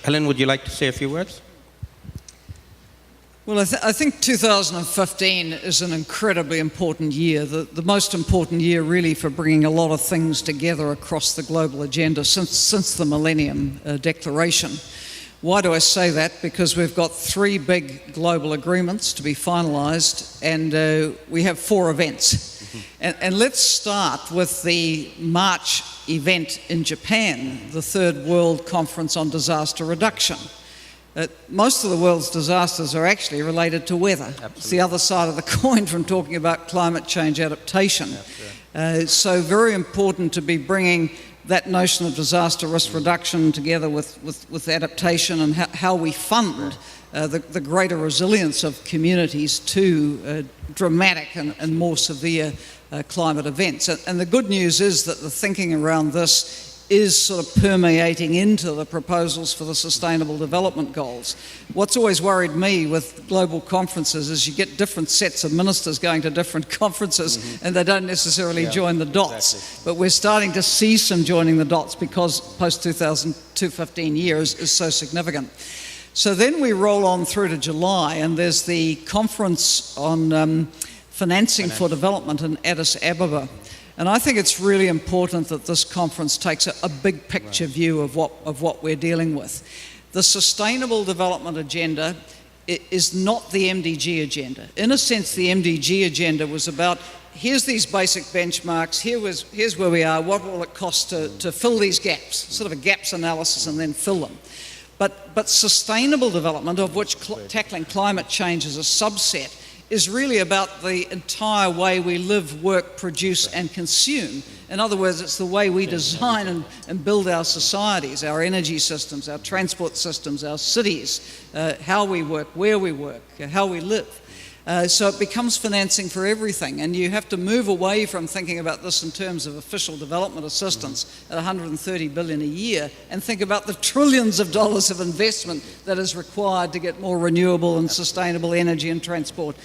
Helen, would you like to say a few words? Well, I think 2015 is an incredibly important year, the most important year really for bringing a lot of things together across the global agenda since the Millennium Declaration. Why do I say that? Because we've got 3 big global agreements to be finalised, and we have 4 events. And let's start with the March event in Japan, the Third World Conference on Disaster Reduction. Most of the world's disasters are actually related to weather. Absolutely. It's the other side of the coin from talking about climate change adaptation. So very important to be bringing that notion of disaster risk reduction together with adaptation and how we fund the greater resilience of communities to dramatic and more severe climate events. And the good news is that the thinking around this is sort of permeating into the proposals for the Sustainable Development Goals. What's always worried me with global conferences is you get different sets of ministers going to different conferences and they don't necessarily join the dots. Exactly. But we're starting to see some joining the dots because post-2015 years is so significant. So then we roll on through to July, and there's the conference on financing for development in Addis Ababa. And I think it's really important that this conference takes a big picture view of what we're dealing with. The Sustainable Development Agenda is not the MDG agenda. In a sense, the MDG agenda was about, here's these basic benchmarks, here's where we are, what will it cost to fill these gaps, sort of a gaps analysis and then fill them. But sustainable development, of which tackling climate change is a subset, is really about the entire way we live, work, produce and consume. In other words, it's the way we design and build our societies, our energy systems, our transport systems, our cities, how we work, where we work, how we live. So it becomes financing for everything, and you have to move away from thinking about this in terms of official development assistance at $130 billion a year and think about the trillions of dollars of investment that is required to get more renewable and sustainable energy and transport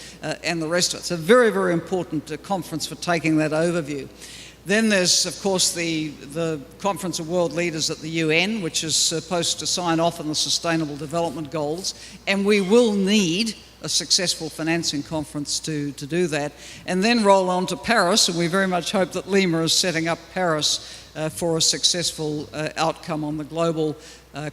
and the rest of it. It's a very, very important conference for taking that overview. Then there's, of course, the Conference of World Leaders at the UN, which is supposed to sign off on the Sustainable Development Goals, and we will need a successful financing conference to do that, and then roll on to Paris, and we very much hope that Lima is setting up Paris for a successful outcome on the global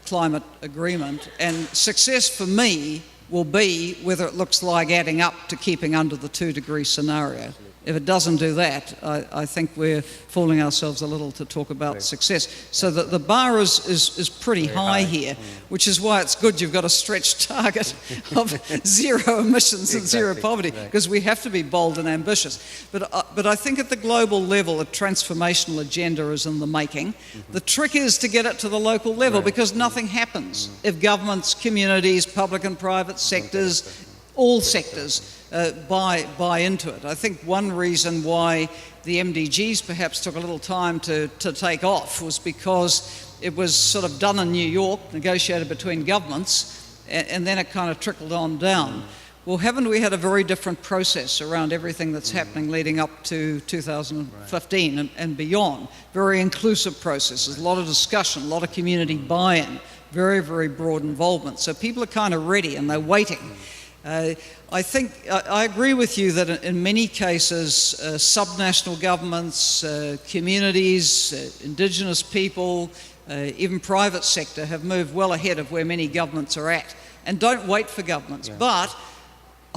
climate agreement. And success for me will be whether it looks like adding up to keeping under the 2-degree scenario. If it doesn't do that, I think we're fooling ourselves a little to talk about success. So that the bar is pretty high here, which is why it's good you've got a stretched target of zero emissions and zero poverty, because we have to be bold and ambitious. But I think at the global level, a transformational agenda is in the making. The trick is to get it to the local level, because nothing happens if governments, communities, public and private sectors, all sectors buy into it. I think one reason why the MDGs perhaps took a little time to take off was because it was sort of done in New York, negotiated between governments, and then it kind of trickled on down. Well, haven't we had a very different process around everything that's happening leading up to 2015 and beyond? Very inclusive processes, a lot of discussion, a lot of community buy-in, very, very broad involvement. So people are kind of ready and they're waiting. I think I agree with you that in many cases subnational governments, communities, indigenous people, even private sector have moved well ahead of where many governments are at. And don't wait for governments. Yeah. But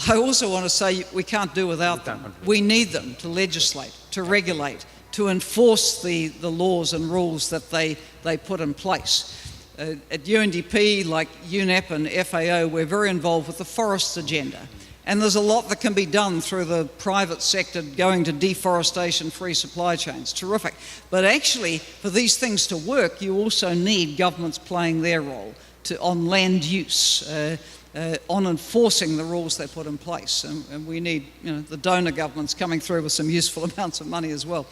I also want to say we can't do without them. We need them to legislate, to regulate, to enforce the laws and rules that they put in place. At UNDP, like UNEP and FAO, we're very involved with the forests agenda. And there's a lot that can be done through the private sector going to deforestation-free supply chains. Terrific. But actually, for these things to work, you also need governments playing their role on land use, on enforcing the rules they put in place. And we need the donor governments coming through with some useful amounts of money as well.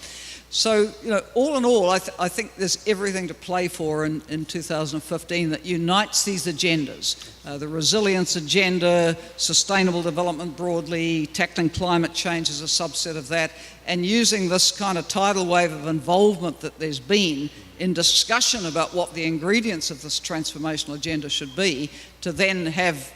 So, all in all, I think there's everything to play for in 2015 that unites these agendas. The resilience agenda, sustainable development broadly, tackling climate change as a subset of that, and using this kind of tidal wave of involvement that there's been in discussion about what the ingredients of this transformational agenda should be, to then have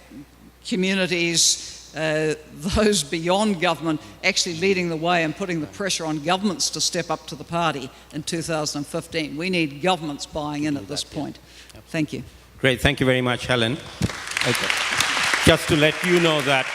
communities, those beyond government, actually leading the way and putting the pressure on governments to step up to the party in 2015. We need governments buying in at this point. Thank you. Great, thank you very much, Helen. Just to let you know that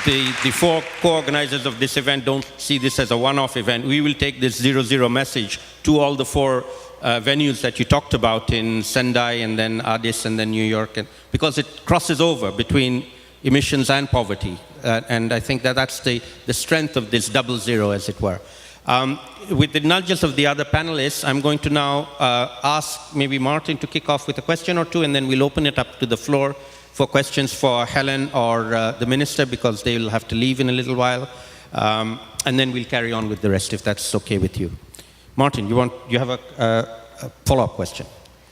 the four co-organizers of this event don't see this as a one-off event. We will take this 0-0 message to all the four venues that you talked about in Sendai and then Addis and then New York, because it crosses over between emissions and poverty. And I think that that's the strength of this 0-0, as it were. With the nudges of the other panelists, I'm going to now ask maybe Maarten to kick off with a question or two, and then we'll open it up to the floor for questions for Helen or the Minister, because they will have to leave in a little while. And then we'll carry on with the rest, if that's okay with you. Maarten, you have a follow-up question?